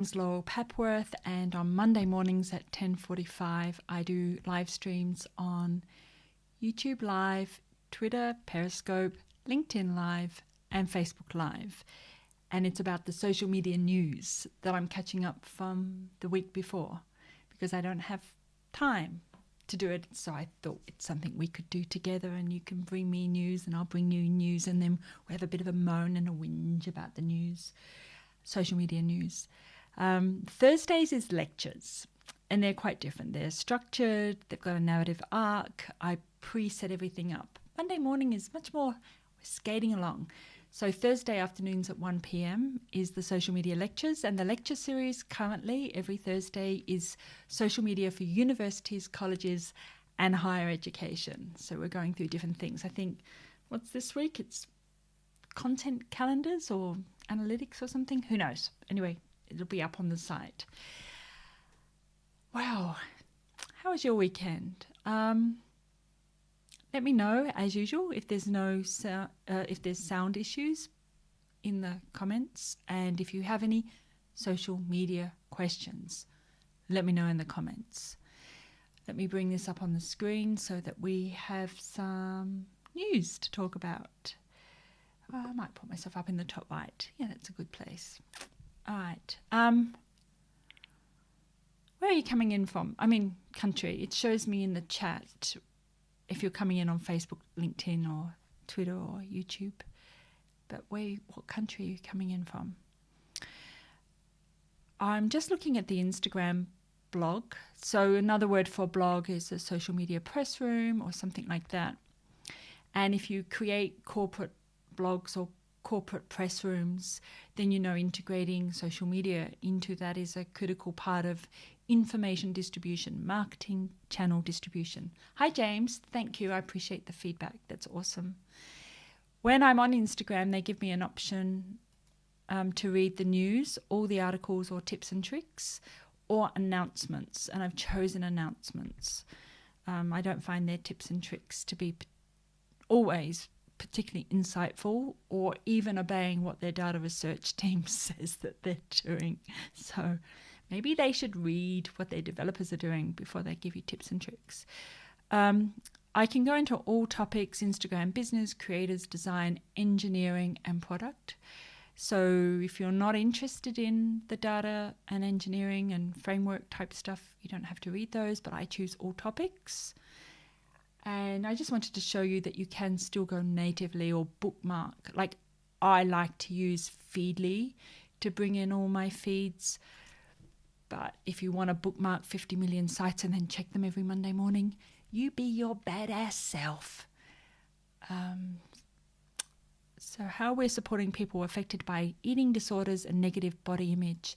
It's Laurel Papworth, and on Monday mornings at 10:45 I do live streams on YouTube Live, Twitter, Periscope, LinkedIn Live and Facebook Live. And it's about the social media news that I'm catching up from the week before because I don't have time to do it. So I thought it's something we could do together, and you can bring me news and I'll bring you news, and then we have a bit of a moan and a whinge about the news, social media news. Thursdays is lectures, and they're quite different. They're structured, they've got a narrative arc. I pre-set everything up. Monday morning is much more skating along. So Thursday afternoons at 1 p.m. is the social media lectures, and the lecture series currently every Thursday is social media for universities, colleges and higher education. So we're going through different things. I think, what's this week? It's content calendars or analytics or something. Who knows? Anyway, it'll be up on the site. Wow. How was your weekend? Let me know, as usual, if there's if there's sound issues in the comments, and if you have any social media questions, let me know in the comments. Let me bring this up on the screen so that we have some news to talk about. I might put myself up in the top right. Yeah, that's a good place. All right. Where are you coming in from? I mean, country. It shows me in the chat if you're coming in on Facebook, LinkedIn or Twitter or YouTube. But what country are you coming in from? I'm just looking at the Instagram blog. So another word for blog is a social media press room or something like that. And if you create corporate blogs or corporate press rooms, then integrating social media into that is a critical part of information distribution, marketing channel distribution. Hi James, thank you. I appreciate the feedback. That's awesome. When I'm on Instagram, they give me an option to read the news, all the articles or tips and tricks, or announcements, and I've chosen announcements. I don't find their tips and tricks to be always particularly insightful or even obeying what their data research team says that they're doing. So maybe they should read what their developers are doing before they give you tips and tricks. I can go into all topics: Instagram business, creators, design, engineering and product. So if you're not interested in the data and engineering and framework type stuff, you don't have to read those, but I choose all topics. And I just wanted to show you that you can still go natively or bookmark. Like, I like to use Feedly to bring in all my feeds. But if you want to bookmark 50 million sites and then check them every Monday morning, you be your badass self. So how we're supporting people affected by eating disorders and negative body image.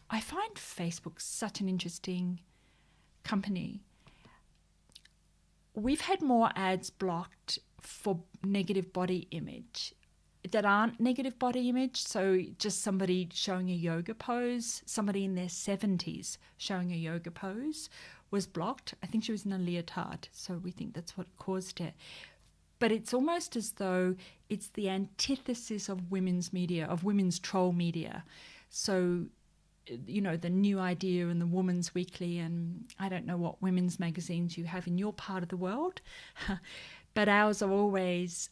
I find Facebook such an interesting company. We've had more ads blocked for negative body image that aren't negative body image. So just somebody showing a yoga pose, somebody in their 70s showing a yoga pose was blocked. I think she was in a leotard, so we think that's what caused it. But it's almost as though it's the antithesis of women's media, of women's troll media. So the New Idea and the Woman's Weekly, and I don't know what women's magazines you have in your part of the world, but ours are always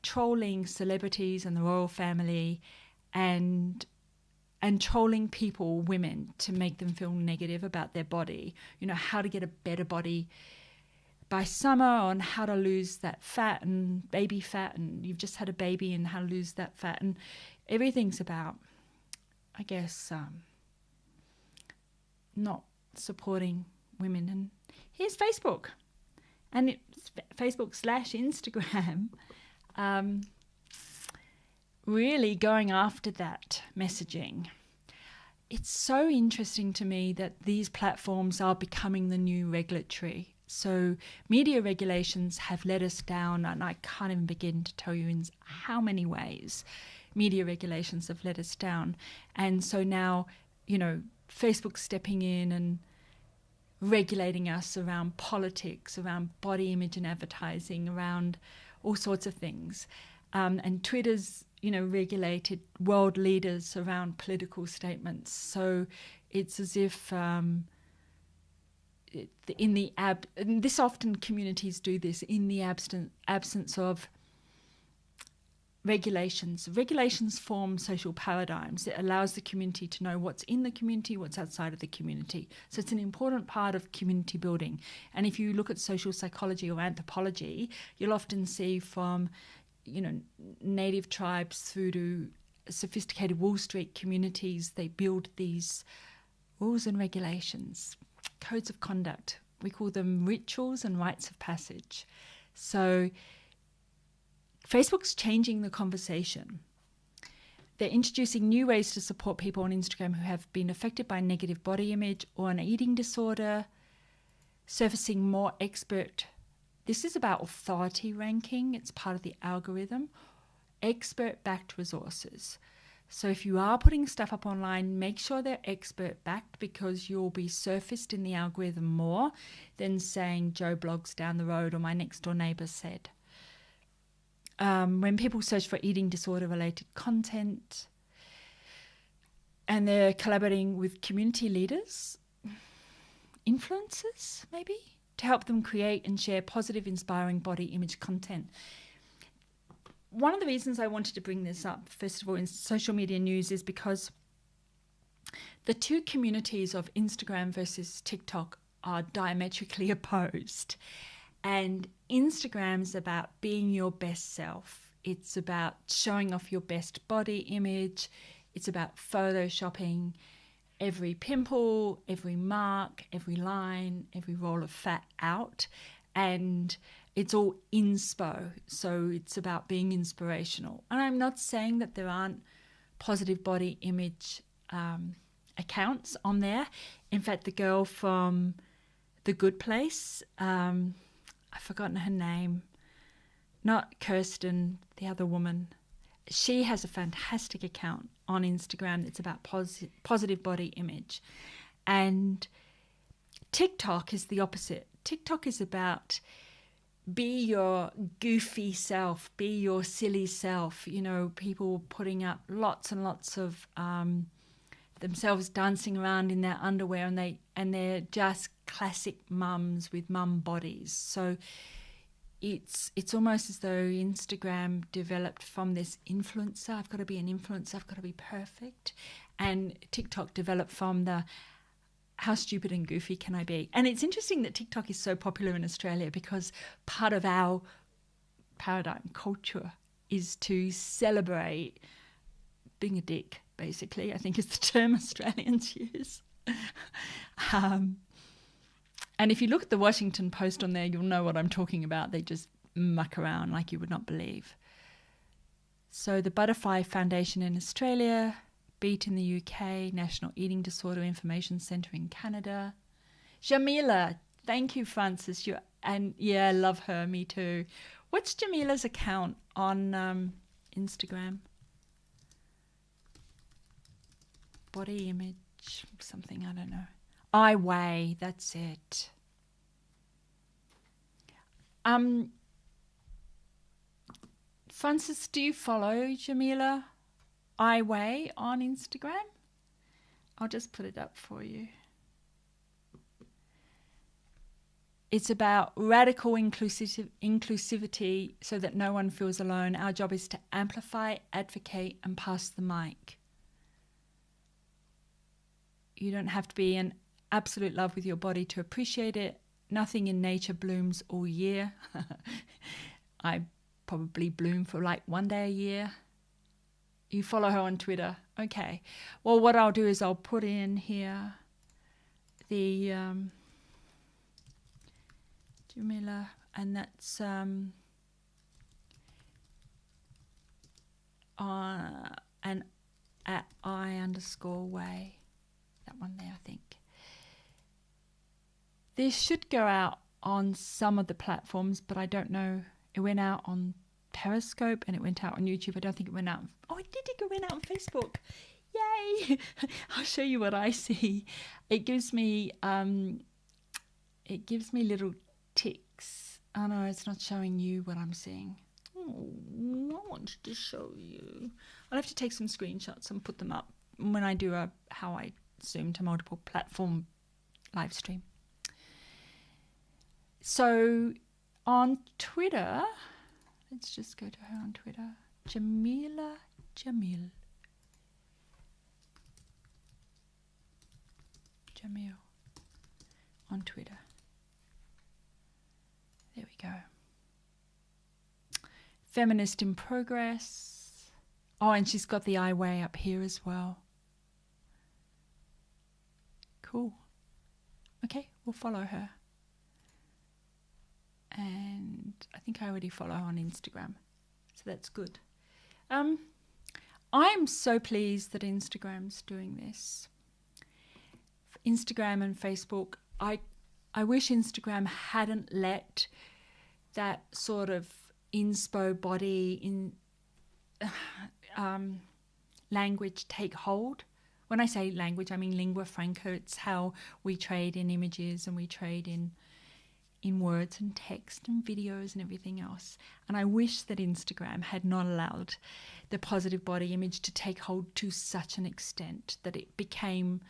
trolling celebrities and the royal family and trolling people, women, to make them feel negative about their body, how to get a better body by summer, on how to lose that fat and baby fat, and you've just had a baby and how to lose that fat, and everything's about, I guess, not supporting women. And here's Facebook, and it's Facebook/Instagram, really going after that messaging. It's so interesting to me that these platforms are becoming the new regulatory. So media regulations have let us down, and I can't even begin to tell you in how many ways media regulations have let us down. And so now, Facebook's stepping in and regulating us around politics, around body image and advertising, around all sorts of things. And Twitter's regulated world leaders around political statements. So it's as if and this often communities do this in the absence of regulations. Regulations form social paradigms. It allows the community to know what's in the community, what's outside of the community. So it's an important part of community building. And if you look at social psychology or anthropology, you'll often see from native tribes through to sophisticated Wall Street communities, they build these rules and regulations, codes of conduct. We call them rituals and rites of passage. So Facebook's changing the conversation. They're introducing new ways to support people on Instagram who have been affected by negative body image or an eating disorder, surfacing more expert. This is about authority ranking. It's part of the algorithm. Expert-backed resources. So if you are putting stuff up online, make sure they're expert-backed, because you'll be surfaced in the algorithm more than saying Joe blogs down the road or my next door neighbour said. When people search for eating disorder-related content and they're collaborating with community leaders, influencers maybe, to help them create and share positive, inspiring body image content. One of the reasons I wanted to bring this up, first of all, in social media news, is because the two communities of Instagram versus TikTok are diametrically opposed. And Instagram's about being your best self. It's about showing off your best body image. It's about photoshopping every pimple, every mark, every line, every roll of fat out. And it's all inspo. So it's about being inspirational. And I'm not saying that there aren't positive body image accounts on there. In fact, the girl from The Good Place, I've forgotten her name, not Kirsten, the other woman. She has a fantastic account on Instagram that's about positive body image. And TikTok is the opposite. TikTok is about be your goofy self, be your silly self. People putting up lots and lots of themselves dancing around in their underwear, and they're just classic mums with mum bodies. So it's almost as though Instagram developed from this influencer. I've got to be an influencer. I've got to be perfect. And TikTok developed from the how stupid and goofy can I be? And it's interesting that TikTok is so popular in Australia, because part of our paradigm culture is to celebrate being a dick, basically, I think is the term Australians use. And if you look at the Washington Post on there, you'll know what I'm talking about. They just muck around like you would not believe. So the Butterfly Foundation in Australia, Beat in the UK, National Eating Disorder Information Centre in Canada. Jamila, thank you, Francis. I love her, me too. What's Jamila's account on Instagram? Body image, something, I don't know. I Weigh, that's it. Francis, do you follow Jamila I Weigh on Instagram? I'll just put it up for you. It's about radical inclusivity so that no one feels alone. Our job is to amplify, advocate, and pass the mic. You don't have to be in absolute love with your body to appreciate it. Nothing in nature blooms all year. I probably bloom for like one day a year. You follow her on Twitter. Okay. Well, what I'll do is I'll put in here the Jamila, and that's an at I_Way. That one there, I think. This should go out on some of the platforms, but I don't know. It went out on Periscope and it went out on YouTube. I don't think it went out. Oh, it did. It went out on Facebook. Yay! I'll show you what I see. It gives me little ticks. Oh no, it's not showing you what I'm seeing. I wanted to show you. I'll have to take some screenshots and put them up when I do a how I Zoom to multiple platform live stream. So on Twitter, let's just go to her on Twitter. Jamila Jamil. Jamil on Twitter. There we go. Feminist in Progress. Oh, and she's got the I way up here as well. Cool. Okay, we'll follow her. And I think I already follow her on Instagram. So that's good. I'm so pleased that Instagram's doing this. Instagram and Facebook, I wish Instagram hadn't let that sort of inspo body in language take hold. When I say language, I mean lingua franca. It's how we trade in images and we trade in words and text and videos and everything else. And I wish that Instagram had not allowed the positive body image to take hold to such an extent that it became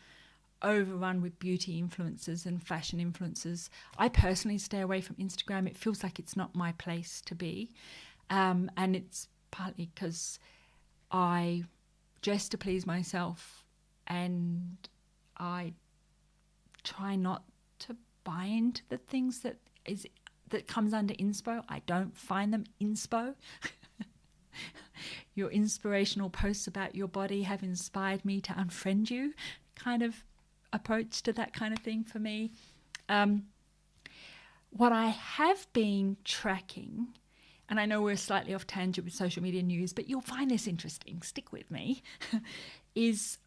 overrun with beauty influencers and fashion influencers. I personally stay away from Instagram. It feels like it's not my place to be. And it's partly because I dress to please myself and I try not to buy into the things that comes under inspo. I don't find them inspo. Your inspirational posts about your body have inspired me to unfriend you, kind of approach to that kind of thing for me. What I have been tracking, and I know we're slightly off tangent with social media news, but you'll find this interesting, stick with me, is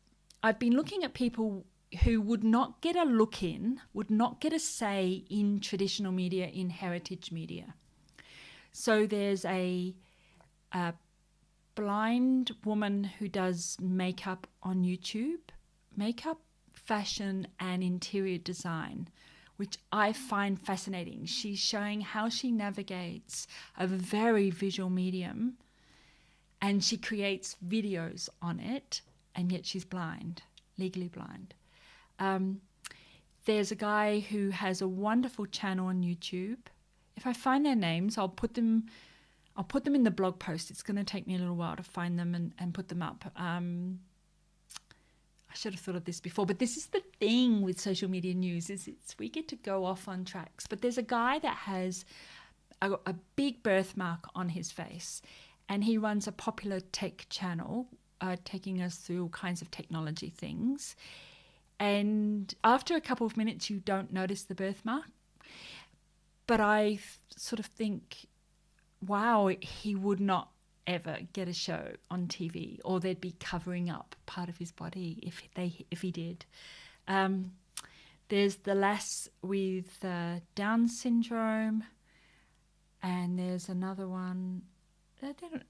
I've been looking at people who would not get a look in, would not get a say in traditional media, in heritage media. So there's a blind woman who does makeup on YouTube, makeup, fashion and interior design, which I find fascinating. She's showing how she navigates a very visual medium and she creates videos on it, and yet she's blind, legally blind. There's a guy who has a wonderful channel on YouTube. If I find their names, I'll put them in the blog post. It's going to take me a little while to find them and put them up. I should have thought of this before, but this is the thing with social media news, is we get to go off on tracks. But there's a guy that has a big birthmark on his face, and he runs a popular tech channel, taking us through all kinds of technology things. And after a couple of minutes, you don't notice the birthmark. But I sort of think, wow, he would not ever get a show on TV, or they'd be covering up part of his body if he did. There's the lass with Down syndrome, and there's another one.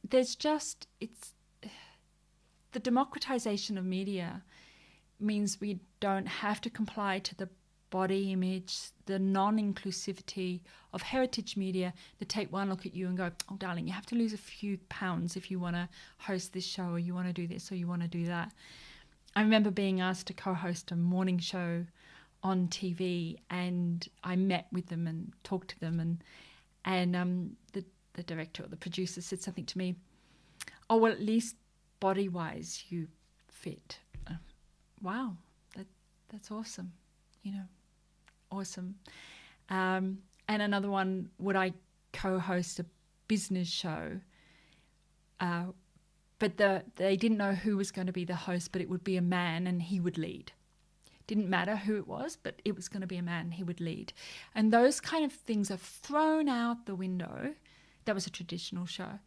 There's just, it's the democratization of media means we don't have to comply to the body image, the non-inclusivity of heritage media that take one look at you and go, oh, darling, you have to lose a few pounds if you want to host this show, or you want to do this, or you want to do that. I remember being asked to co-host a morning show on TV, and I met with them and talked to them, and the director or the producer said something to me, oh, well, at least body-wise you fit. Wow, that's awesome, awesome. And another one, would I co-host a business show? But they didn't know who was going to be the host, but it would be a man and he would lead. Didn't matter who it was, but it was going to be a man and he would lead. And those kind of things are thrown out the window. That was a traditional show.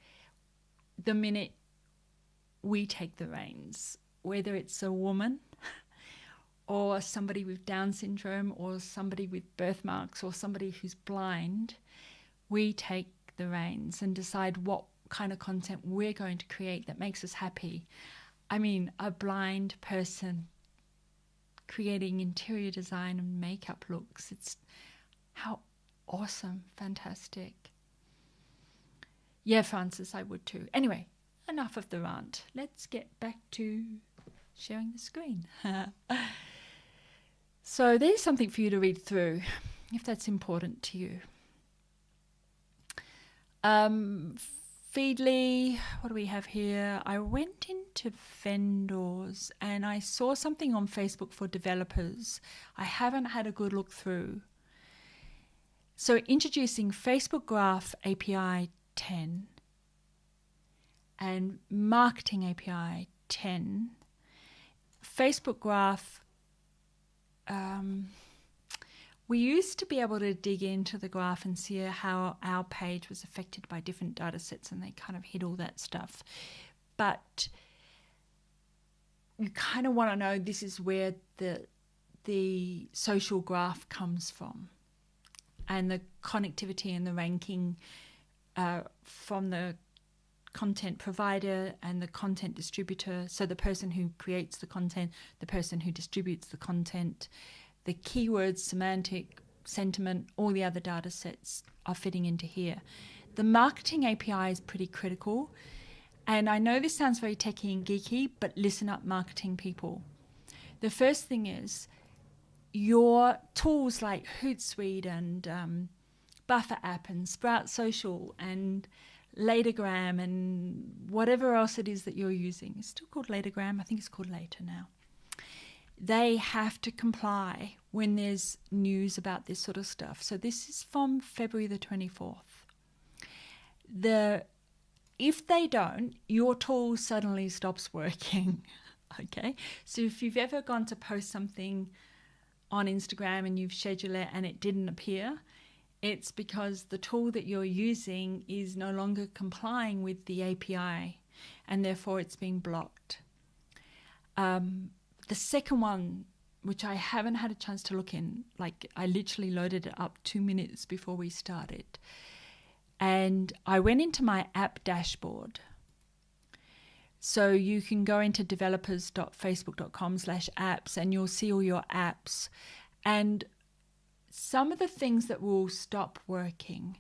The minute we take the reins, whether it's a woman or somebody with Down syndrome or somebody with birthmarks or somebody who's blind, we take the reins and decide what kind of content we're going to create that makes us happy. I mean, a blind person creating interior design and makeup looks, it's how awesome, fantastic. Yeah, Francis, I would too. Anyway, enough of the rant. Let's get back to sharing the screen. So there's something for you to read through, if that's important to you. Feedly, what do we have here? I went into vendors and I saw something on Facebook for developers. I haven't had a good look through. So introducing Facebook Graph API 10 and Marketing API 10. Facebook Graph, we used to be able to dig into the graph and see how our page was affected by different data sets, and they kind of hid all that stuff. But you kind of want to know this is where the social graph comes from, and the connectivity and the ranking from the content provider and the content distributor. So the person who creates the content, the person who distributes the content, the keywords, semantic, sentiment, all the other data sets are fitting into here. The marketing API is pretty critical. And I know this sounds very techy and geeky, but listen up, marketing people. The first thing is your tools like Hootsuite and Buffer App and Sprout Social and Latergram and whatever else it is that you're using. It's still called Latergram. I think it's called Later now. They have to comply when there's news about this sort of stuff. So this is from February the 24th. If they don't, your tool suddenly stops working. Okay? So if you've ever gone to post something on Instagram and you've scheduled it and it didn't appear, it's because the tool that you're using is no longer complying with the API and therefore it's being blocked. The second one, which I haven't had a chance to look in, like I literally loaded it up 2 minutes before we started. And I went into my app dashboard. So you can go into developers.facebook.com/apps and you'll see all your apps. And some of the things that will stop working.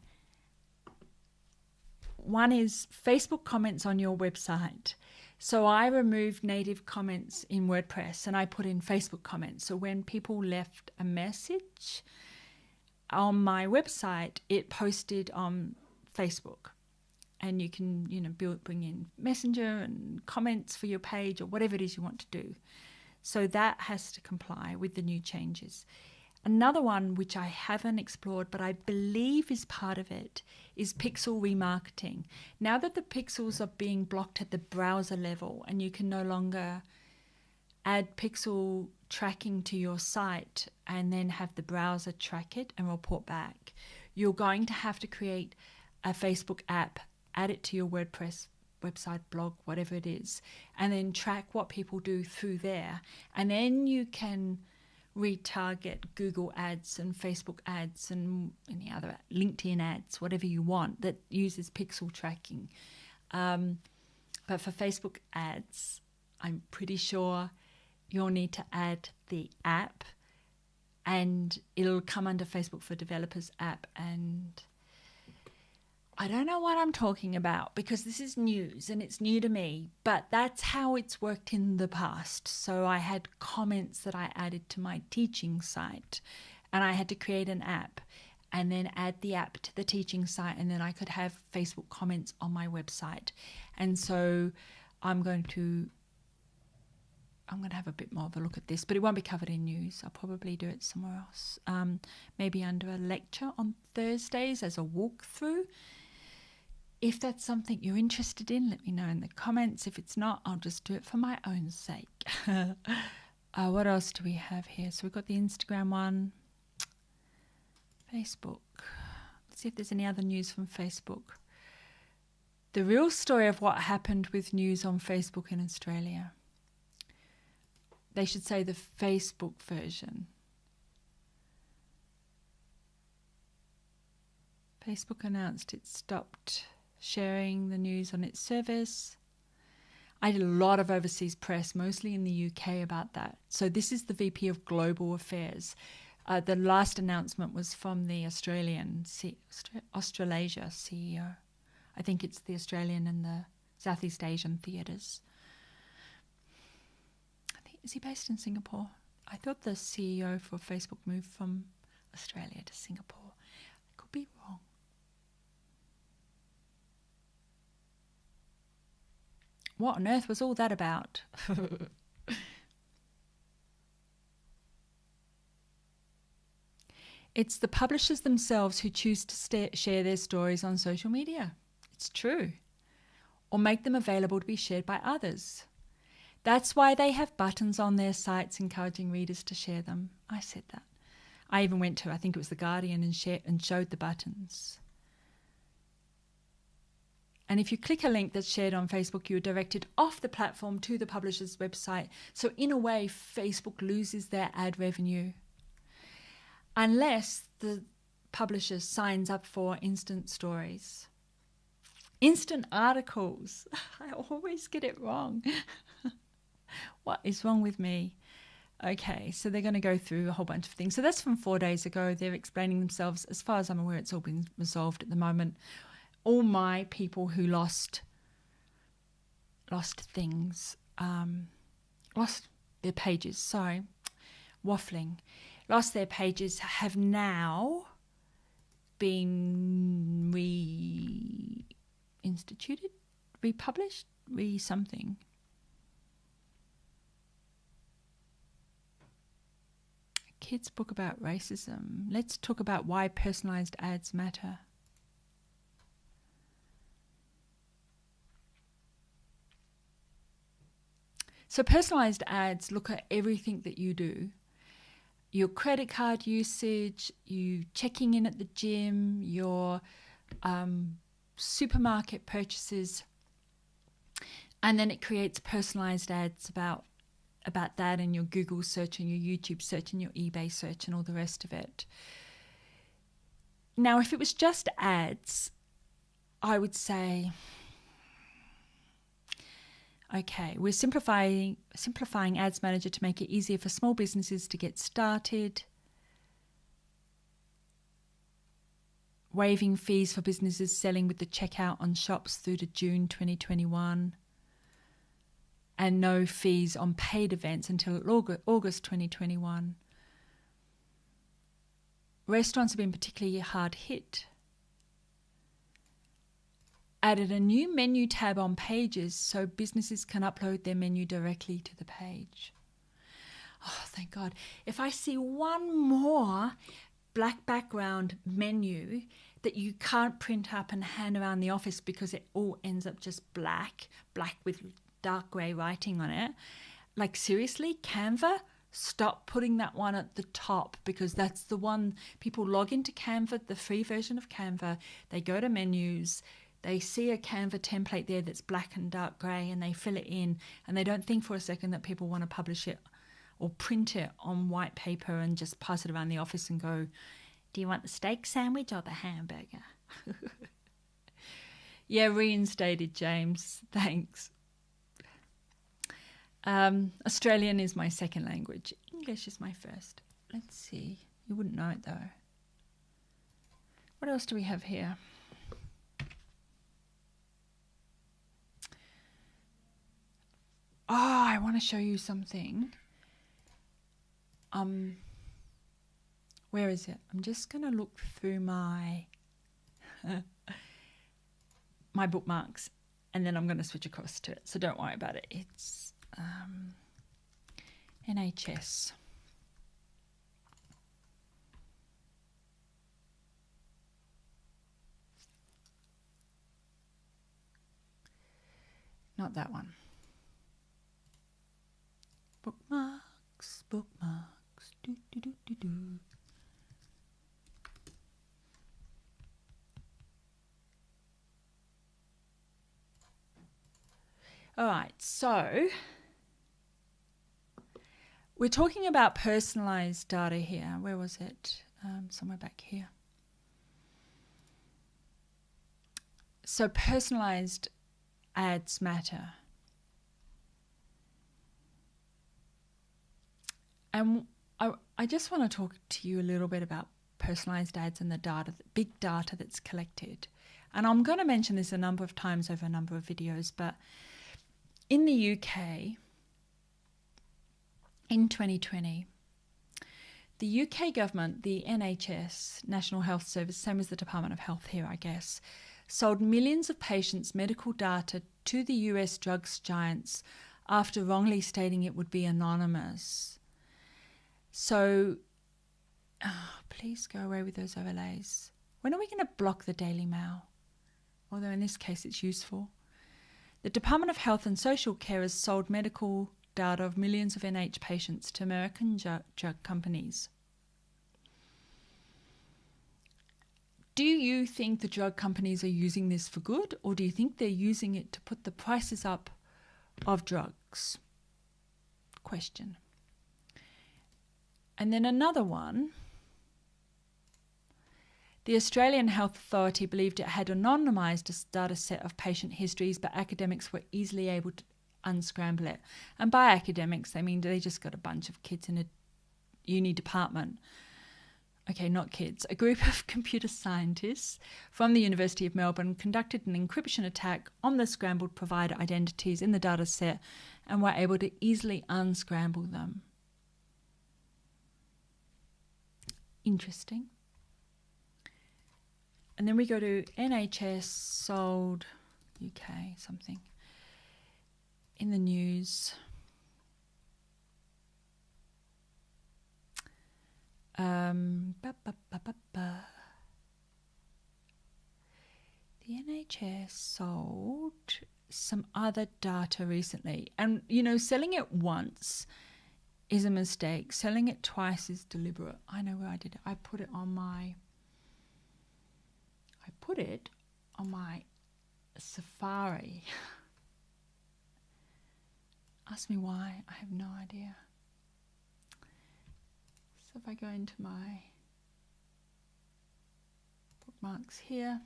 One is Facebook comments on your website. So I removed native comments in WordPress and I put in Facebook comments. So when people left a message on my website, it posted on Facebook. And you can, bring in Messenger and comments for your page or whatever it is you want to do. So that has to comply with the new changes. Another one, which I haven't explored, but I believe is part of it, is pixel remarketing. Now that the pixels are being blocked at the browser level and you can no longer add pixel tracking to your site and then have the browser track it and report back, you're going to have to create a Facebook app, add it to your WordPress website, blog, whatever it is, and then track what people do through there. And then you can retarget Google ads and Facebook ads and any other LinkedIn ads, whatever you want that uses pixel tracking. But for Facebook ads, I'm pretty sure you'll need to add the app and it'll come under Facebook for Developers app. And I don't know what I'm talking about because this is news and it's new to me, but that's how it's worked in the past. So I had comments that I added to my teaching site and I had to create an app and then add the app to the teaching site, and then I could have Facebook comments on my website. And so I'm going to have a bit more of a look at this, but it won't be covered in news. I'll probably do it somewhere else, maybe under a lecture on Thursdays as a walkthrough. If that's something you're interested in, let me know in the comments. If it's not, I'll just do it for my own sake. What else do we have here? So we've got the Instagram one, Facebook. Let's see if there's any other news from Facebook. The real story of what happened with news on Facebook in Australia. They should say the Facebook version. Facebook announced it stopped sharing the news on its service. I did a lot of overseas press, mostly in the UK, about that. So this is the VP of Global Affairs. The last announcement was from the Australasia CEO. I think it's the Australian and the Southeast Asian theatres. Is he based in Singapore? I thought the CEO for Facebook moved from Australia to Singapore. I could be wrong. What on earth was all that about? It's the publishers themselves who choose to share their stories on social media. It's true. Or make them available to be shared by others. That's why they have buttons on their sites encouraging readers to share them. I said that. I even went to, I think it was The Guardian, and showed the buttons. And if you click a link that's shared on Facebook, you're directed off the platform to the publisher's website. So in a way, Facebook loses their ad revenue. Unless the publisher signs up for instant stories. Instant articles. I always get it wrong. What is wrong with me? Okay, so they're going to go through a whole bunch of things. So that's from 4 days ago. They're explaining themselves. As far as I'm aware, it's all been resolved at the moment. All my people who lost things, lost their pages, sorry, waffling, lost their pages, have now been reinstituted, republished, something. Kids' book about racism. Let's talk about why personalised ads matter. So personalised ads look at everything that you do. Your credit card usage, you checking in at the gym, your supermarket purchases. And then it creates personalised ads about that and your Google search and your YouTube search and your eBay search and all the rest of it. Now, if it was just ads, I would say, okay, we're simplifying Ads Manager to make it easier for small businesses to get started. Waiving fees for businesses selling with the checkout on shops through to June 2021. And no fees on paid events until August 2021. Restaurants have been particularly hard hit. Added a new menu tab on pages so businesses can upload their menu directly to the page. Oh, thank God. If I see one more black background menu that you can't print up and hand around the office because it all ends up just black with dark grey writing on it. Like, seriously, Canva, stop putting that one at the top, because that's the one people log into Canva, the free version of Canva. They go to menus, they see a Canva template there that's black and dark grey, and they fill it in, and they don't think for a second that people want to publish it or print it on white paper and just pass it around the office and go, do you want the steak sandwich or the hamburger? Yeah, reinstated, James. Thanks. Australian is my second language. English is my first. Let's see. You wouldn't know it, though. What else do we have here? Oh, I want to show you something. Where is it? I'm just going to look through my my bookmarks, and then I'm going to switch across to it. So don't worry about it. It's NHS. Not that one. Bookmarks. Do, do, do, do, do. All right, so we're talking about personalized data here. Where was it? Somewhere back here. So personalized ads matter. And I just want to talk to you a little bit about personalized ads and the data, the big data that's collected. And I'm going to mention this a number of times over a number of videos, but in the UK, in 2020, the UK government, the NHS, National Health Service, same as the Department of Health here, I guess, sold millions of patients' medical data to the US drugs giants after wrongly stating it would be anonymous. So, please go away with those overlays. When are we going to block the Daily Mail? Although in this case it's useful. The Department of Health and Social Care has sold medical data of millions of NH patients to American drug companies. Do you think the drug companies are using this for good, or do you think they're using it to put the prices up of drugs? Question. And then another one. The Australian Health Authority believed it had anonymised a data set of patient histories, but academics were easily able to unscramble it. And by academics, they mean they just got a bunch of kids in a uni department. Okay, not kids. A group of computer scientists from the University of Melbourne conducted an encryption attack on the scrambled provider identities in the data set and were able to easily unscramble them. Interesting. And then we go to NHS sold UK something in the news. The NHS sold some other data recently. And, selling it once is a mistake. Selling it twice is deliberate. I know where I did it. I put it on my Safari. Ask me why. I have no idea. So if I go into my bookmarks here,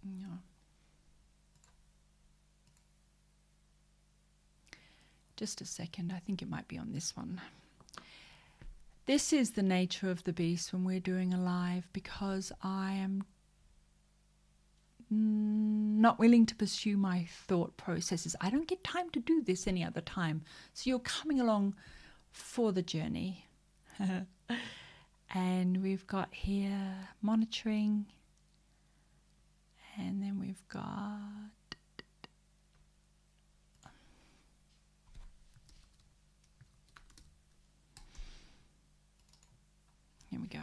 no. Just a second, I think it might be on this one. This is the nature of the beast when we're doing a live, because I am not willing to pursue my thought processes. I don't get time to do this any other time. So you're coming along for the journey. And we've got here monitoring. And then we've got here we go.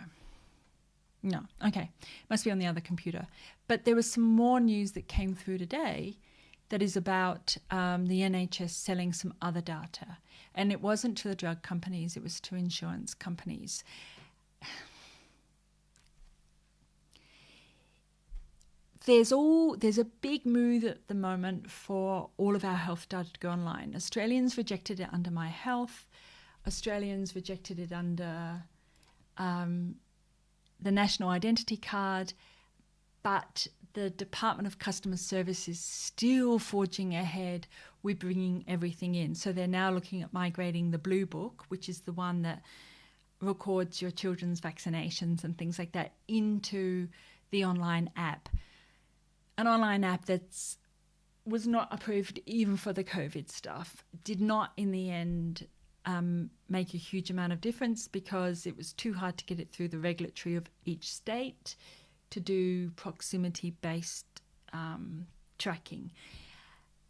No, okay. Must be on the other computer. But there was some more news that came through today that is about the NHS selling some other data. And it wasn't to the drug companies, it was to insurance companies. There's a big move at the moment for all of our health data to go online. Australians rejected it under My Health. Australians rejected it under the National Identity Card, but the Department of Customer Service is still forging ahead with bringing everything in. So they're now looking at migrating the Blue Book, which is the one that records your children's vaccinations and things like that, into the online app. An online app that was not approved even for the COVID stuff, did not in the end make a huge amount of difference because it was too hard to get it through the regulatory of each state to do proximity-based tracking.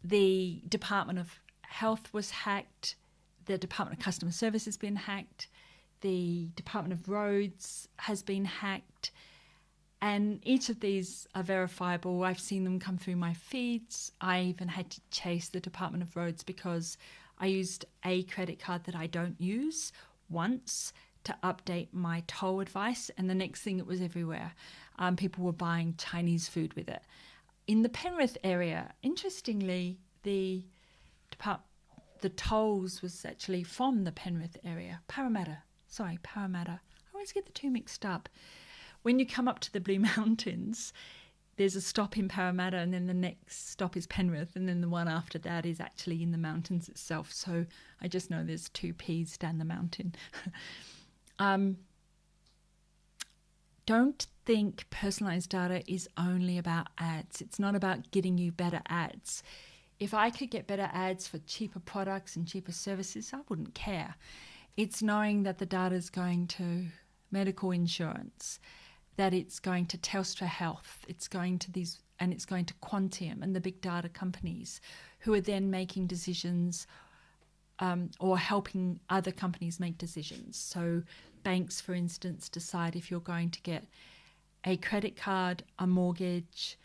The Department of Health was hacked. The Department of Customer Service has been hacked. The Department of Roads has been hacked. And each of these are verifiable. I've seen them come through my feeds. I even had to chase the Department of Roads because I used a credit card that I don't use once to update my toll advice, and the next thing it was everywhere. People were buying Chinese food with it. In the Penrith area, interestingly, the tolls was actually from the Penrith area. Parramatta. I always get the two mixed up. When you come up to the Blue Mountains, there's a stop in Parramatta, and then the next stop is Penrith, and then the one after that is actually in the mountains itself. So I just know there's two P's down the mountain. don't think personalized data is only about ads. It's not about getting you better ads. If I could get better ads for cheaper products and cheaper services, I wouldn't care. It's knowing that the data is going to medical insurance, that it's going to Telstra Health, it's going to these, and it's going to Quantium and the big data companies who are then making decisions or helping other companies make decisions. So banks, for instance, decide if you're going to get a credit card, a mortgage,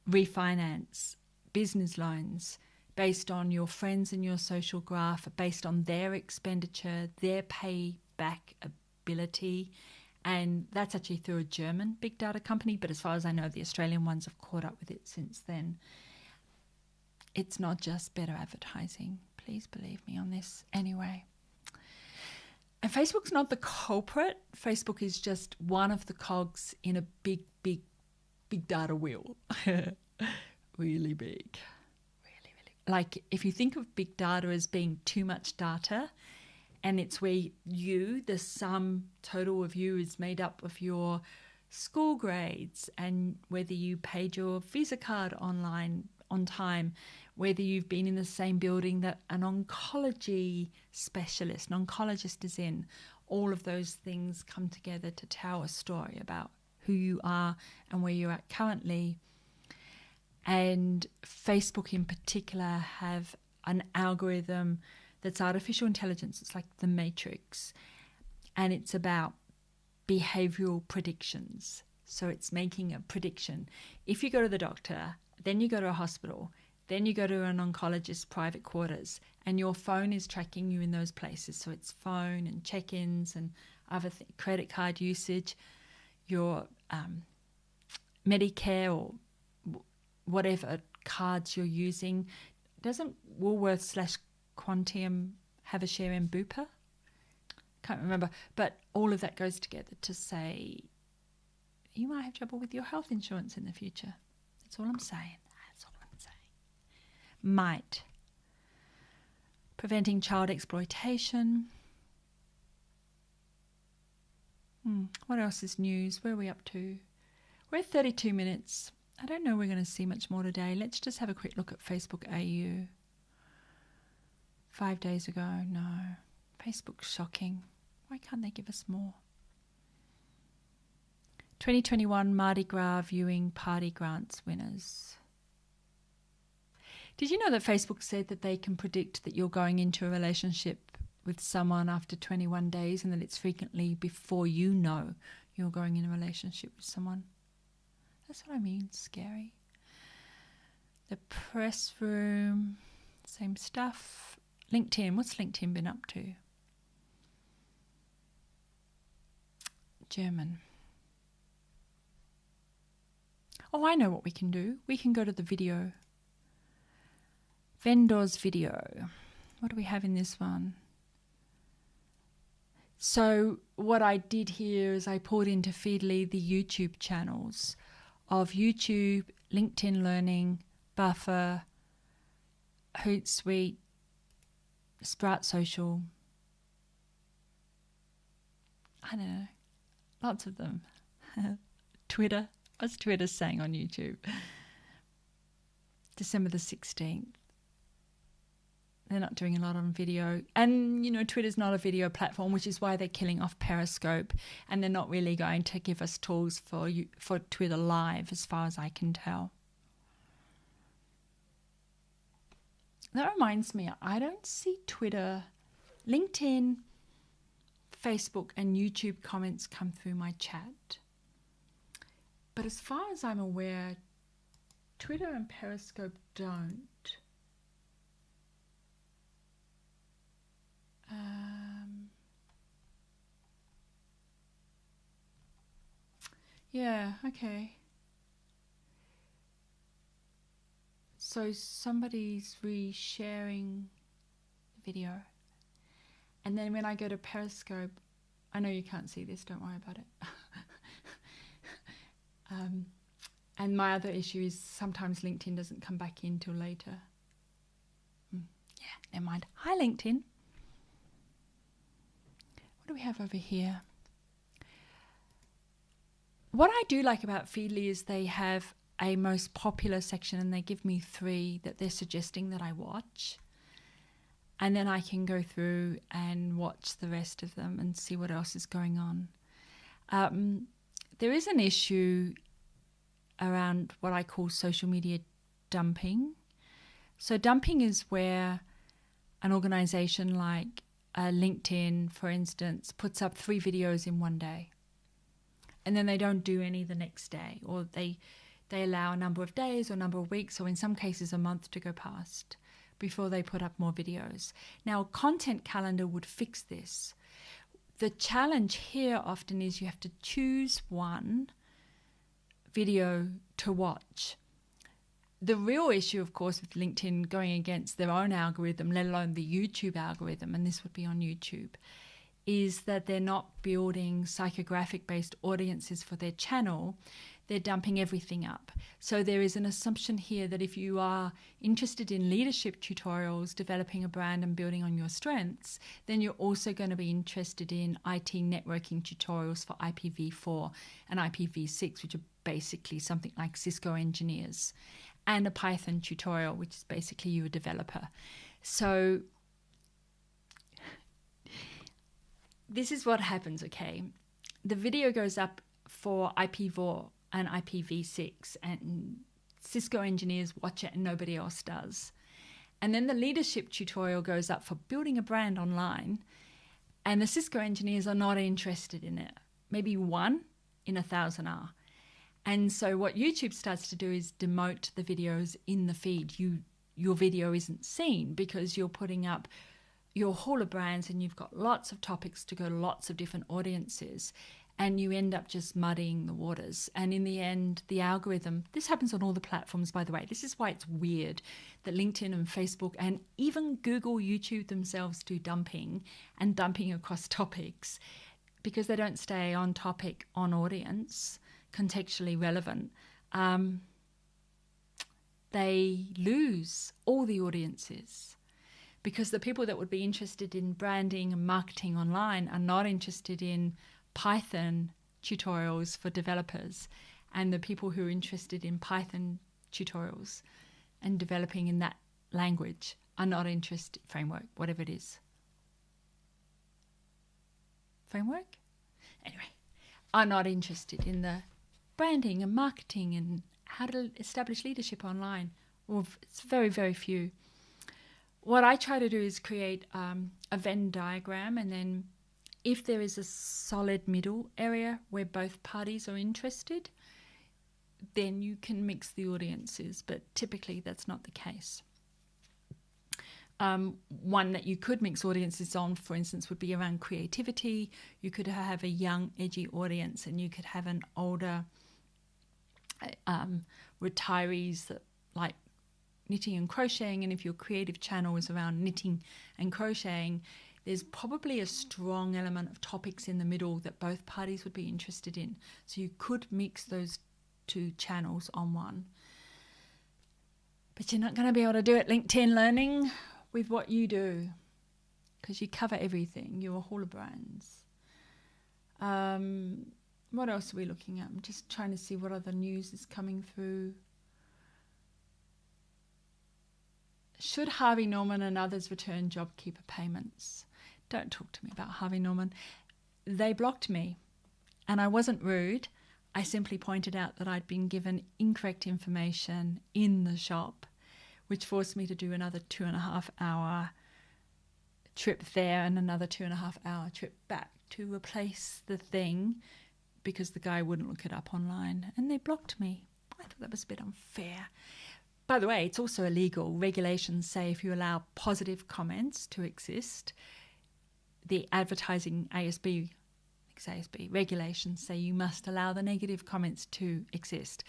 refinance, business loans based on your friends and your social graph, based on their expenditure, their payback ability. And that's actually through a German big data company, but as far as I know, the Australian ones have caught up with it since then. It's not just better advertising. Please believe me on this. Anyway. And Facebook's not the culprit. Facebook is just one of the cogs in a big data wheel. Really big. Really, really. Like if you think of big data as being too much data, and it's where you, the sum total of you, is made up of your school grades and whether you paid your Visa card online on time, whether you've been in the same building that an oncology specialist, an oncologist is in. All of those things come together to tell a story about who you are and where you're at currently. And Facebook in particular have an algorithm that's artificial intelligence. It's like the Matrix. And it's about behavioral predictions. So it's making a prediction. If you go to the doctor, then you go to a hospital, then you go to an oncologist's private quarters, and your phone is tracking you in those places. So it's phone and check-ins and other credit card usage, your Medicare or whatever cards you're using. Doesn't Woolworths / Quantium have a share in Bupa? Can't remember. But all of that goes together to say you might have trouble with your health insurance in the future. That's all I'm saying. That's all I'm saying. Might. Preventing child exploitation. What else is news? Where are we up to? We're at 32 minutes. I don't know we're going to see much more today. Let's just have a quick look at Facebook AU. 5 days ago, no. Facebook's shocking. Why can't they give us more? 2021 Mardi Gras viewing party grants winners. Did you know that Facebook said that they can predict that you're going into a relationship with someone after 21 days and that it's frequently before you know you're going in a relationship with someone? That's what I mean, scary. The press room, same stuff. LinkedIn, what's LinkedIn been up to? German. Oh, I know what we can do. We can go to the video. Vendors video. What do we have in this one? So what I did here is I pulled into Feedly the YouTube channels of YouTube, LinkedIn Learning, Buffer, Hootsuite, Sprout Social. I don't know. Lots of them. Twitter. What's Twitter saying on YouTube? December the 16th. They're not doing a lot on video. And, you know, Twitter's not a video platform, which is why they're killing off Periscope. And they're not really going to give us tools for Twitter Live, as far as I can tell. That reminds me, I don't see Twitter, LinkedIn, Facebook and YouTube comments come through my chat. But as far as I'm aware, Twitter and Periscope don't. Yeah, okay. So somebody's re-sharing the video. And then when I go to Periscope, I know you can't see this, don't worry about it. And my other issue is sometimes LinkedIn doesn't come back in till later. Yeah, never mind. Hi, LinkedIn. What do we have over here? What I do like about Feedly is they have a most popular section, and they give me 3 that they're suggesting that I watch. And then I can go through and watch the rest of them and see what else is going on. There is an issue around what I call social media dumping. So dumping is where an organization like LinkedIn, for instance, puts up 3 videos in one day, and then they don't do any the next day, or they allow a number of days or a number of weeks, or in some cases a month to go past before they put up more videos. Now, Content Calendar would fix this. The challenge here often is you have to choose one video to watch. The real issue, of course, with LinkedIn going against their own algorithm, let alone the YouTube algorithm, and this would be on YouTube, is that they're not building psychographic-based audiences for their channel. They're dumping everything up. So there is an assumption here that if you are interested in leadership tutorials, developing a brand and building on your strengths, then you're also going to be interested in IT networking tutorials for IPv4 and IPv6, which are basically something like Cisco engineers, and a Python tutorial, which is basically you a developer. So this is what happens, okay? The video goes up for IPv4 and IPv6, and Cisco engineers watch it and nobody else does. And then the leadership tutorial goes up for building a brand online, and the Cisco engineers are not interested in it. Maybe 1 in 1,000 are. And so what YouTube starts to do is demote the videos in the feed. Your video isn't seen because you're putting up your whole of brands and you've got lots of topics to go to lots of different audiences, and you end up just muddying the waters. And in the end, the algorithm, this happens on all the platforms, by the way. This is why it's weird that LinkedIn and Facebook and even Google, YouTube themselves do dumping and dumping across topics, because they don't stay on topic, on audience, contextually relevant. They lose all the audiences, because the people that would be interested in branding and marketing online are not interested in Python tutorials for developers, and the people who are interested in Python tutorials and developing in that language are not interested, framework, whatever it is. Framework? Anyway, are not interested in the branding and marketing and how to establish leadership online. Well, it's very, very few. What I try to do is create a Venn diagram, and then if there is a solid middle area where both parties are interested, then you can mix the audiences, but typically that's not the case. One that you could mix audiences on, for instance, would be around creativity. You could have a young, edgy audience, and you could have an older retirees that like knitting and crocheting. And if your creative channel is around knitting and crocheting, there's probably a strong element of topics in the middle that both parties would be interested in. So you could mix those 2 channels on one. But you're not going to be able to do it LinkedIn Learning with what you do, because you cover everything. You're a hall of brands. What else are we looking at? I'm just trying to see what other news is coming through. Should Harvey Norman and others return JobKeeper payments? Don't talk to me about Harvey Norman. They blocked me, and I wasn't rude. I simply pointed out that I'd been given incorrect information in the shop, which forced me to do another 2.5-hour trip there and another 2.5-hour trip back to replace the thing, because the guy wouldn't look it up online, and they blocked me. I thought that was a bit unfair. By the way, it's also illegal. Regulations say if you allow positive comments to exist, the advertising ASB regulations say you must allow the negative comments to exist.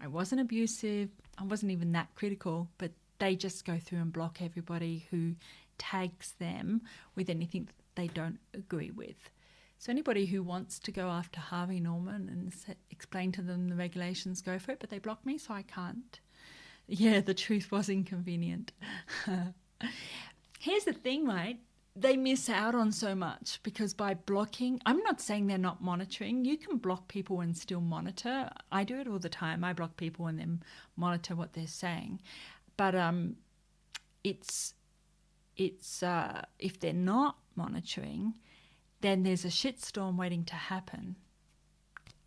I wasn't abusive. I wasn't even that critical, but they just go through and block everybody who tags them with anything that they don't agree with. So anybody who wants to go after Harvey Norman and explain to them the regulations, go for it, but they block me, so I can't. Yeah, the truth was inconvenient. Here's the thing, right? they miss out on so much, because by blocking, I'm not saying they're not monitoring. You can block people and still monitor. I do it all the time. I block people and then monitor what they're saying. But it's if they're not monitoring, then there's a shitstorm waiting to happen.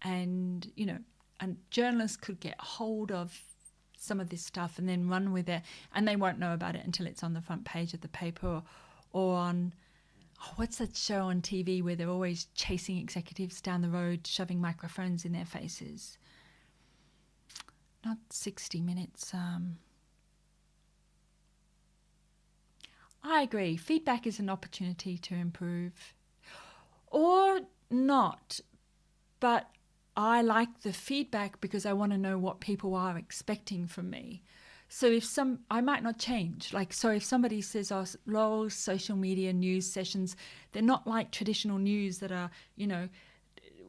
And, you know, and journalists could get hold of some of this stuff and then run with it, and they won't know about it until it's on the front page of the paper or on, what's that show on TV where they're always chasing executives down the road, shoving microphones in their faces? Not 60 Minutes. I agree. Feedback is an opportunity to improve. Or not. But I like the feedback because I want to know what people are expecting from me. So I might not change. Like, so if somebody says, oh, Laurel's social media news sessions, they're not like traditional news that are, you know,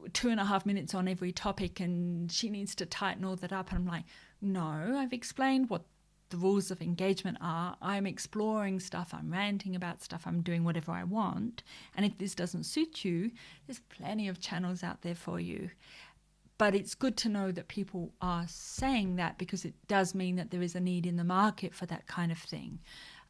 2.5 minutes on every topic and she needs to tighten all that up. And I'm like, no, I've explained what the rules of engagement are. I'm exploring stuff. I'm ranting about stuff. I'm doing whatever I want. And if this doesn't suit you, there's plenty of channels out there for you. But it's good to know that people are saying that, because it does mean that there is a need in the market for that kind of thing.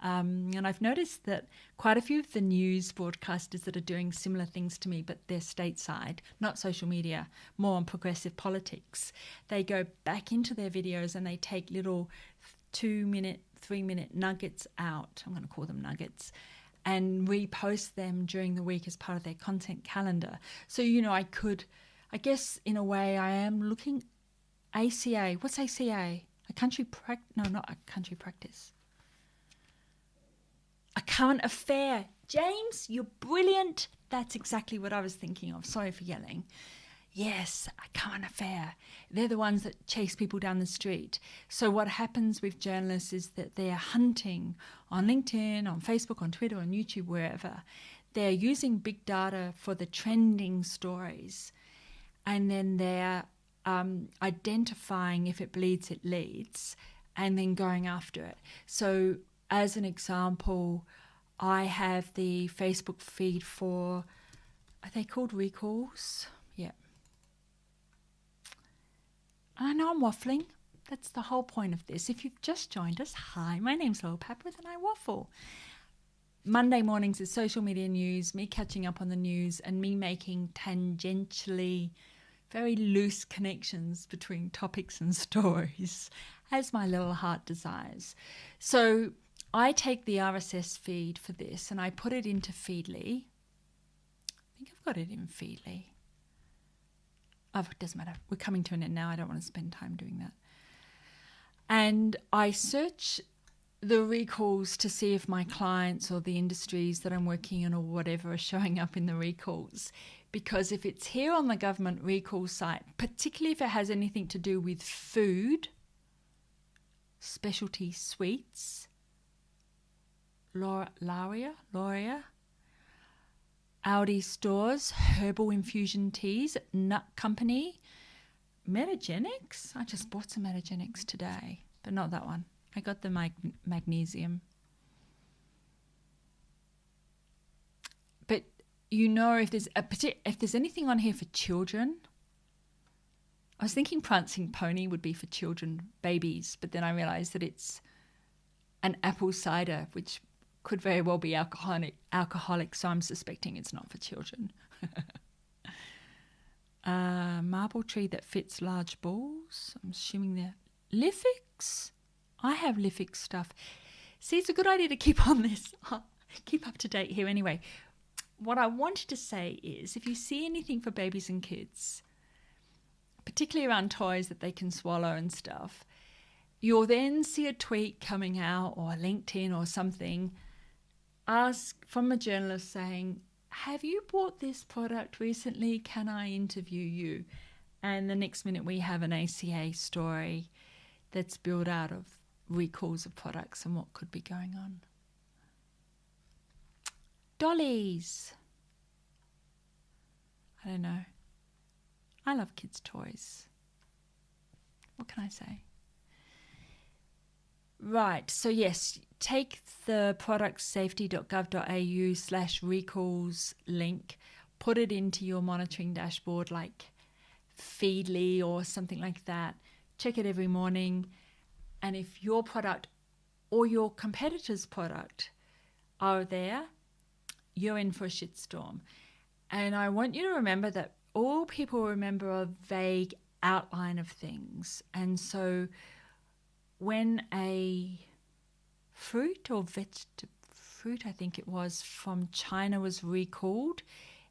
And I've noticed that quite a few of the news broadcasters that are doing similar things to me, but they're stateside, not social media, more on progressive politics, they go back into their videos and they take little 2-minute, 3-minute nuggets out. I'm going to call them nuggets, and repost them during the week as part of their content calendar. So, you know, I guess in a way I am looking. ACA, what's ACA? Not a country practice. A current affair. James, you're brilliant. That's exactly what I was thinking of. Sorry for yelling. Yes, a current affair. They're the ones that chase people down the street. So what happens with journalists is that they're hunting on LinkedIn, on Facebook, on Twitter, on YouTube, wherever. They're using big data for the trending stories. And then they're identifying if it bleeds, it leads, and then going after it. So as an example, I have the Facebook feed for, are they called recalls? Yeah. I know I'm waffling. That's the whole point of this. If you've just joined us, hi, my name's Laurel Papworth and I waffle. Monday mornings is social media news, me catching up on the news and me making tangentially very loose connections between topics and stories as my little heart desires. So I take the RSS feed for this and I put it into Feedly. I think I've got it in Feedly. Oh, it doesn't matter. We're coming to an end now. I don't want to spend time doing that. And I search the recalls to see if my clients or the industries that I'm working in or whatever are showing up in the recalls. Because if it's here on the government recall site, particularly if it has anything to do with food, specialty sweets, Laria, Aldi stores, herbal infusion teas, nut company, Metagenics. I just bought some Metagenics today, but not that one. I got the magnesium. But you know, if there's anything on here for children, I was thinking Prancing Pony would be for children, babies, but then I realised that it's an apple cider, which could very well be alcoholic, so I'm suspecting it's not for children. Marble tree that fits large balls. I'm assuming they're Lifix. I have Lifix stuff. See, it's a good idea to keep on this. Keep up to date here anyway. What I wanted to say is, if you see anything for babies and kids, particularly around toys that they can swallow and stuff, you'll then see a tweet coming out or LinkedIn or something, ask from a journalist saying, have you bought this product recently? Can I interview you? And the next minute we have an ACA story that's built out of recalls of products and what could be going on. Dollies. I don't know. I love kids' toys. What can I say? Right. So yes, take the productsafety.gov.au/recalls link, put it into your monitoring dashboard like Feedly or something like that. Check it every morning. And if your product or your competitor's product are there, you're in for a shitstorm. And I want you to remember that all people remember a vague outline of things. And so when a fruit, I think it was, from China was recalled,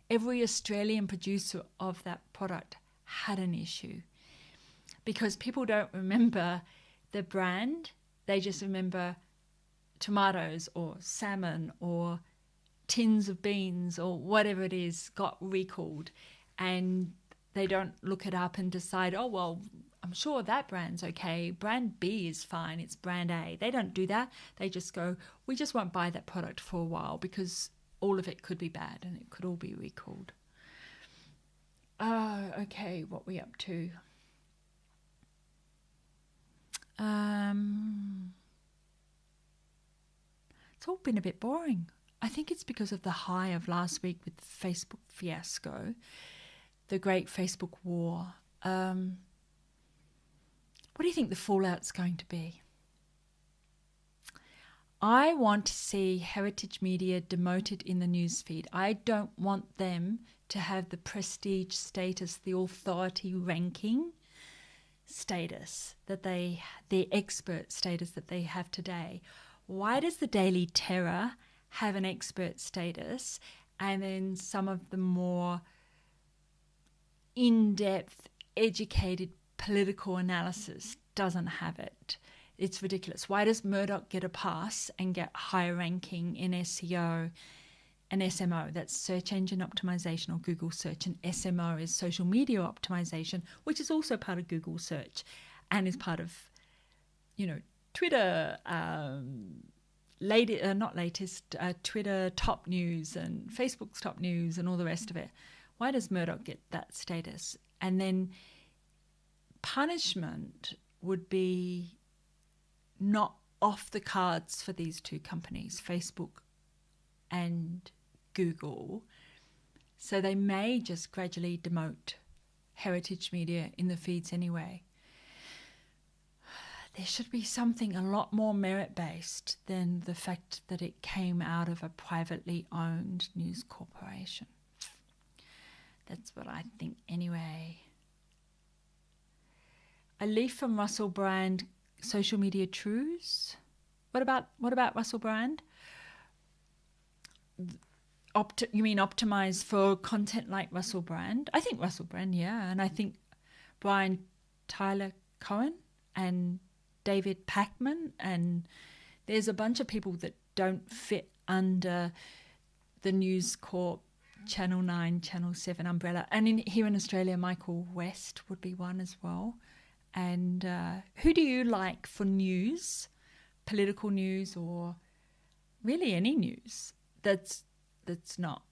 every Australian producer of that product had an issue. Because people don't remember the brand, they just remember tomatoes or salmon or tins of beans or whatever it is got recalled, and they don't look it up and decide, oh, well, I'm sure that brand's okay. Brand B is fine. It's brand A. They don't do that. They just go, we just won't buy that product for a while because all of it could be bad and it could all be recalled. Okay, what are we up to? It's all been a bit boring. I think it's because of the high of last week with the Facebook fiasco, the great Facebook war. What do you think the fallout's going to be? I want to see heritage media demoted in the newsfeed. I don't want them to have the prestige status, the authority ranking status that the expert status that they have today. Why does the Daily Terror have an expert status and then some of the more in-depth, educated political analysis doesn't have it? It's ridiculous. Why does Murdoch get a pass and get higher ranking in SEO and SMO? That's search engine optimization or Google search, and SMO is social media optimization, which is also part of Google search and is part of, Twitter, Twitter top news and Facebook's top news and all the rest of it. Why does Murdoch get that status? And then punishment would be not off the cards for these two companies, Facebook and Google. So they may just gradually demote heritage media in the feeds anyway. There should be something a lot more merit-based than the fact that it came out of a privately owned news corporation. That's what I think anyway. A leaf from Russell Brand, Social Media Truths. What about Russell Brand? You mean optimize for content like Russell Brand? I think Russell Brand, yeah. And I think Brian Tyler Cohen and David Pacman, and there's a bunch of people that don't fit under the News Corp, Channel 9, Channel 7 umbrella. And here in Australia, Michael West would be one as well. And who do you like for news, political news, or really any news that's not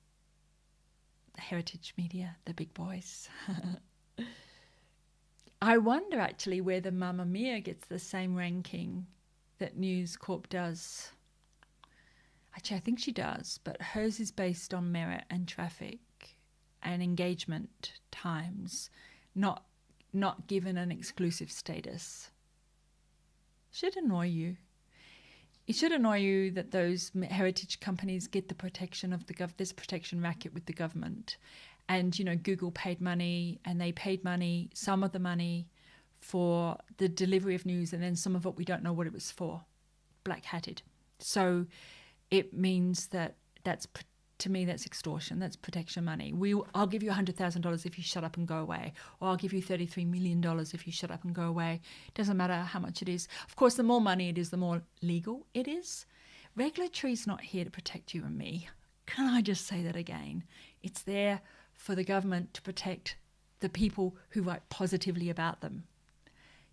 the heritage media, the big boys? I wonder actually whether Mamma Mia gets the same ranking that News Corp does. Actually, I think she does, but hers is based on merit and traffic and engagement times, not given an exclusive status. Should annoy you. It should annoy you that those heritage companies get the protection of this protection racket with the government. And, Google paid money, and they paid money, some of the money for the delivery of news, and then some of it we don't know what it was for, black-hatted. So it means to me, that's extortion. That's protection money. I'll give you $100,000 if you shut up and go away, or I'll give you $33 million if you shut up and go away. Doesn't matter how much it is. Of course, the more money it is, the more legal it is. Regulatory is not here to protect you and me. Can I just say that again? It's there for the government to protect the people who write positively about them.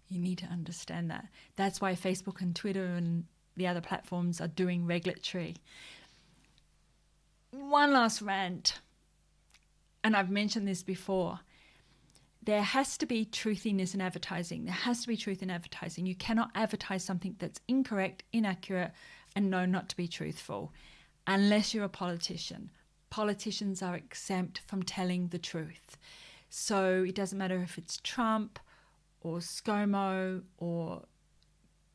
You need to understand that. That's why Facebook and Twitter and the other platforms are doing regulatory. One last rant, and I've mentioned this before. there has to be truthiness in advertising. There has to be truth in advertising. You cannot advertise something that's incorrect, inaccurate, and known not to be truthful, unless you're a politician. Politicians are exempt from telling the truth. So it doesn't matter if it's Trump or ScoMo or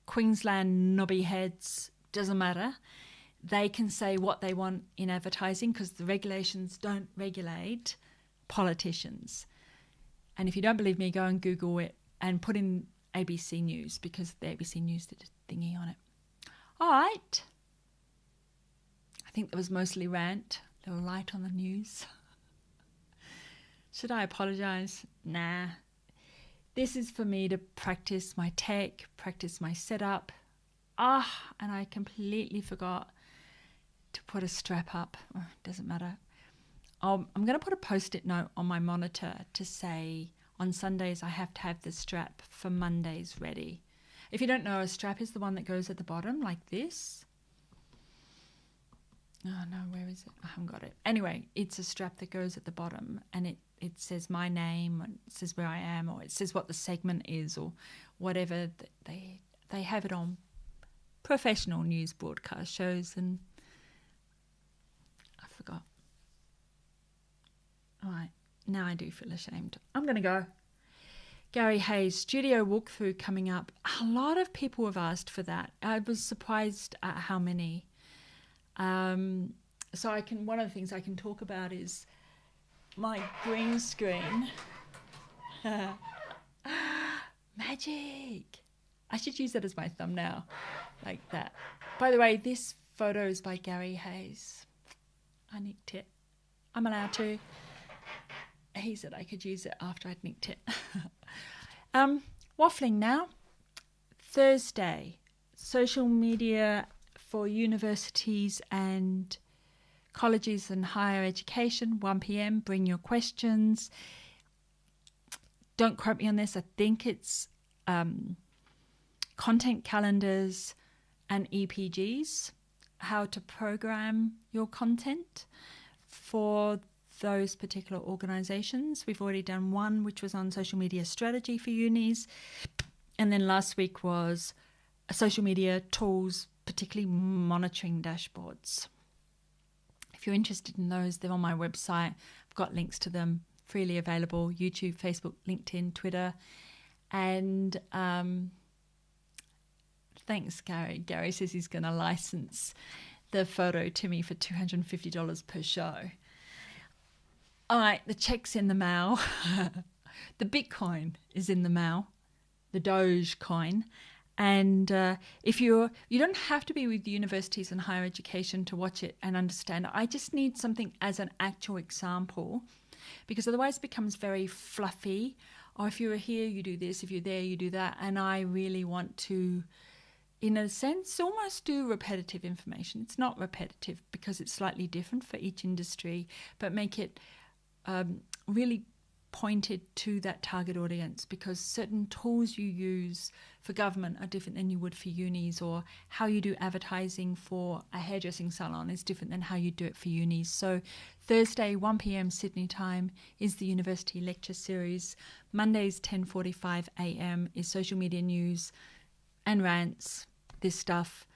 Queensland knobby heads, doesn't matter. They can say what they want in advertising because the regulations don't regulate politicians. And if you don't believe me, go and Google it and put in ABC News, because the ABC News did a thingy on it. All right. I think there was mostly rant, a little light on the news. Should I apologise? Nah. This is for me to practice my tech, practice my setup. And I completely forgot to put a strap up. Oh, doesn't matter. I'm going to put a post-it note on my monitor to say on Sundays I have to have the strap for Mondays ready. If you don't know, a strap is the one that goes at the bottom like this. Oh no, where is it? I haven't got it. Anyway, it's a strap that goes at the bottom, and it says my name, and it says where I am, or it says what the segment is, or whatever. They have it on professional news broadcast shows, and I forgot. All right, now I do feel ashamed. I'm going to go. Gary Hayes, studio walkthrough coming up. A lot of people have asked for that. I was surprised at how many. So one of the things I can talk about is my green screen. Magic. I should use that as my thumbnail, like that. By the way, this photo is by Gary Hayes. I nicked it. I'm allowed to. He said I could use it after I'd nicked it. Waffling now. Thursday, social media for universities and colleges and higher education, 1 p.m. Bring your questions. Don't quote me on this. I think it's content calendars and EPGs, how to program your content for those particular organizations. We've already done one, which was on social media strategy for unis. And then last week was social media tools, particularly monitoring dashboards. If you're interested in those, they're on my website. I've got links to them freely available: YouTube, Facebook, LinkedIn, Twitter. And thanks, Gary. Gary says he's going to license the photo to me for $250 per show. All right, the check's in the mail. The Bitcoin is in the mail, the Dogecoin. And if you don't have to be with universities and higher education to watch it and understand. I just need something as an actual example, because otherwise it becomes very fluffy. Or if you're here, you do this. If you're there, you do that. And I really want to, in a sense, almost do repetitive information. It's not repetitive because it's slightly different for each industry, but make it really pointed to that target audience, because certain tools you use for government are different than you would for unis, or how you do advertising for a hairdressing salon is different than how you do it for unis. So Thursday 1 p.m. Sydney time is the university lecture series. Mondays 10:45 a.m. is social media news and rants, this stuff.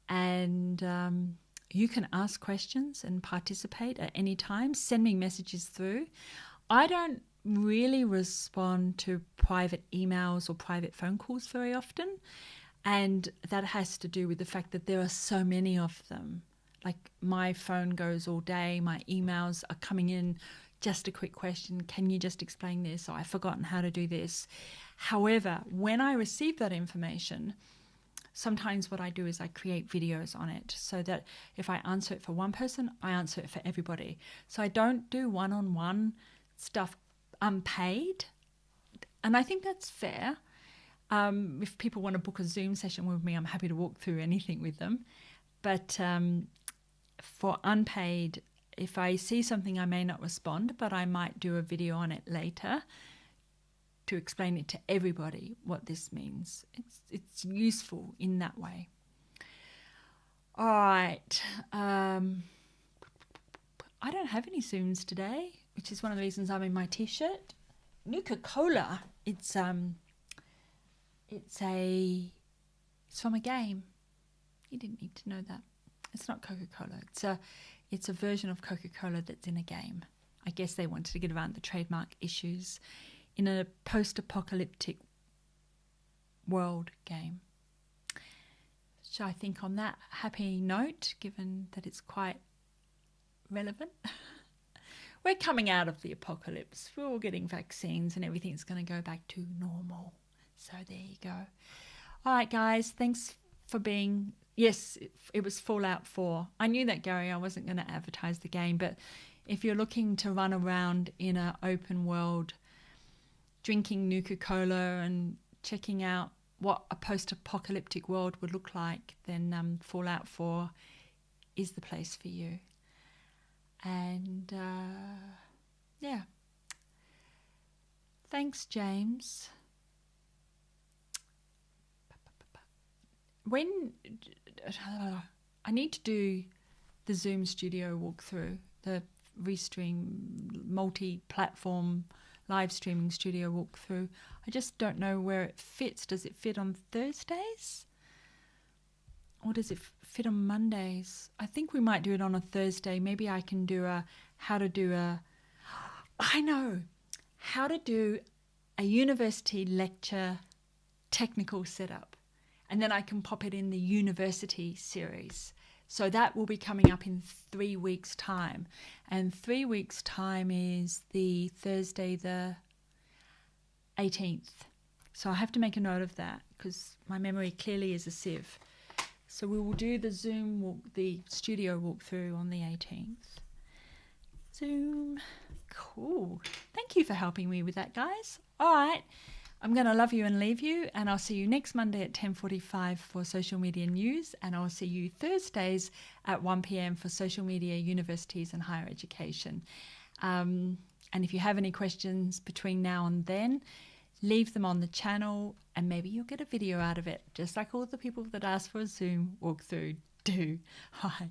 And you can ask questions and participate at any time. Send me messages through. I don't really respond to private emails or private phone calls very often, and that has to do with the fact that there are so many of them. Like, my phone goes all day, my emails are coming in, just a quick question, can you just explain this, or I've forgotten how to do this. However, when I receive that information, sometimes what I do is I create videos on it, so that if I answer it for one person, I answer it for everybody. So I don't do one-on-one stuff unpaid, and I think that's fair. If people want to book a Zoom session with me, I'm happy to walk through anything with them. But for unpaid, if I see something, I may not respond, but I might do a video on it later to explain it to everybody what this means. It's useful in that way. All right. I don't have any Zooms today, which is one of the reasons I'm in my T-shirt. Nuka-Cola. It's from a game. You didn't need to know that. It's not Coca-Cola. It's a version of Coca-Cola that's in a game. I guess they wanted to get around the trademark issues in a post-apocalyptic world game. So I think on that happy note, given that it's quite relevant, we're coming out of the apocalypse. We're all getting vaccines and everything's going to go back to normal. So there you go. All right, guys, thanks for being... Yes, it was Fallout 4. I knew that, Gary. I wasn't going to advertise the game, but if you're looking to run around in an open world, drinking Nuka-Cola and checking out what a post-apocalyptic world would look like, then Fallout 4 is the place for you. And, yeah. Thanks, James. I need to do the Zoom studio walkthrough, the Restream multi-platform live streaming studio walkthrough. I just don't know where it fits. Does it fit on Thursdays? Or does it fit on Mondays? I think we might do it on a Thursday. Maybe I can do how to do a university lecture technical setup. And then I can pop it in the university series. So that will be coming up in 3 weeks' time. And 3 weeks' time is the Thursday the 18th. So I have to make a note of that because my memory clearly is a sieve. So we will do the the studio walkthrough on the 18th. Zoom. Cool. Thank you for helping me with that, guys. All right. I'm going to love you and leave you, and I'll see you next Monday at 10:45 for social media news, and I'll see you Thursdays at 1 p.m. for social media, universities and higher education. And if you have any questions between now and then, leave them on the channel and maybe you'll get a video out of it, just like all the people that asked for a Zoom walkthrough do. Hi.